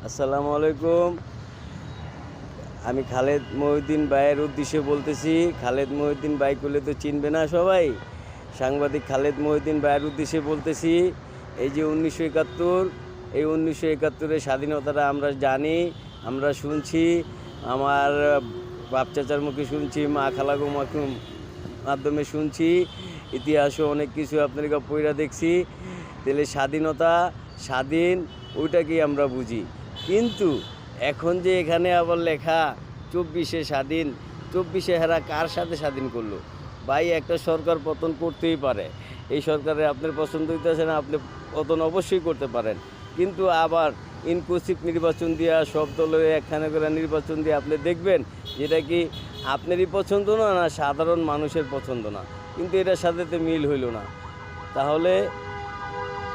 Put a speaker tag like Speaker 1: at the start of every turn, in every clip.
Speaker 1: আসসালামু আলাইকুম। আমি খালেদ মহিউদ্দিন ভাইয়ের উদ্দেশ্যে বলতেছি। খালেদ মহিউদ্দিন ভাই করলে তো চিনবে না সবাই। সাংবাদিক খালেদ মহিউদ্দিন ভাইয়ের উদ্দেশ্যে বলতেছি, এই যে 1971, এই 1971-এর স্বাধীনতাটা আমরা জানি, আমরা শুনছি, আমার বাপ চাচার মুখে শুনছি, মা খালাগো মাধ্যমে শুনছি, ইতিহাসও অনেক কিছু আপনাদেরকে পড়া দেখছি। তাহলে স্বাধীনতা, স্বাধীন ওইটাকেই আমরা বুঝি। কিন্তু এখন যে এখানে আবার লেখা 24-এ স্বাধীন, 24-এ হেরা কার সাথে স্বাধীন করলো? ভাই, একটা সরকার পতন করতেই পারে। এই সরকারে আপনার পছন্দ হইতেছে না, আপনি পতন অবশ্যই করতে পারেন। কিন্তু আবার ইনক্লুসিভ নির্বাচন দিয়া, সব দলের একখানে করে নির্বাচন দিয়ে আপনি দেখবেন যেটা কি আপনারই পছন্দ না, না সাধারণ মানুষের পছন্দ না, কিন্তু এটার সাথে তো মিল হইল না। তাহলে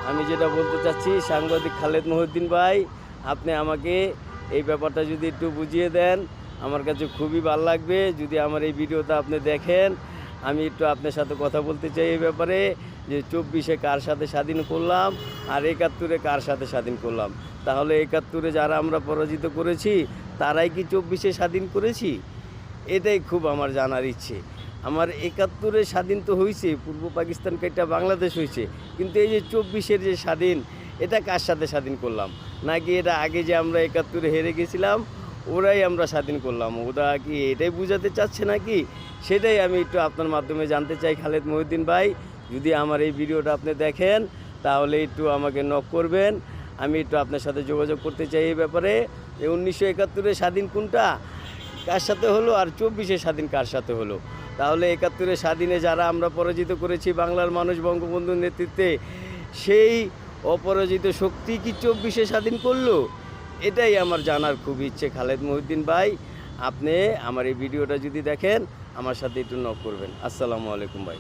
Speaker 1: আমি যেটা বলতে চাচ্ছি, সাংবাদিক খালেদ মহিউদ্দিন ভাই, আপনি আমাকে এই ব্যাপারটা যদি একটু বুঝিয়ে দেন, আমার কাছে খুবই ভালো লাগবে। যদি আমার এই ভিডিওটা আপনি দেখেন, আমি একটু আপনার সাথে কথা বলতে চাই এই ব্যাপারে, যে 24-এ কার সাথে স্বাধীন করলাম আর 71-এ কার সাথে স্বাধীন করলাম। তাহলে 71-এ যারা আমরা পরাজিত করেছি, তারাই কি 24-এ স্বাধীন করেছি? এটাই খুব আমার জানার ইচ্ছে। আমার 71-এ স্বাধীন তো হয়েছে, পূর্ব পাকিস্তান কেটে বাংলাদেশ হয়েছে, কিন্তু এই যে 24-এর যে স্বাধীন, এটা কার সাথে স্বাধীন করলাম? নাকি এটা আগে যে আমরা 71-এ হেরে গেছিলাম, ওরাই আমরা স্বাধীন করলাম? ওরা কি এটাই বুঝাতে চাচ্ছে নাকি? সেটাই আমি একটু আপনার মাধ্যমে জানতে চাই খালেদ মহিউদ্দিন ভাই। যদি আমার এই ভিডিওটা আপনি দেখেন, তাহলে একটু আমাকে নক করবেন। আমি একটু আপনার সাথে যোগাযোগ করতে চাই এই ব্যাপারে। এই 1971-এ স্বাধীন কোনটা, কার সাথে হলো, আর 24-এ স্বাধীন কার সাথে হলো? তাহলে 71-এ স্বাধীনে যারা আমরা পরাজিত করেছি বাংলার মানুষ বঙ্গবন্ধুর নেতৃত্বে, সেই অপরাজিত শক্তি কি 24-এ স্বাধীন করলো? এটাই আমার জানার খুব ইচ্ছে খালেদ মহিউদ্দিন ভাই। আপনি আমার এই ভিডিওটা যদি দেখেন, আমার সাথে একটু নক করবেন। আসসালামু আলাইকুম ভাই।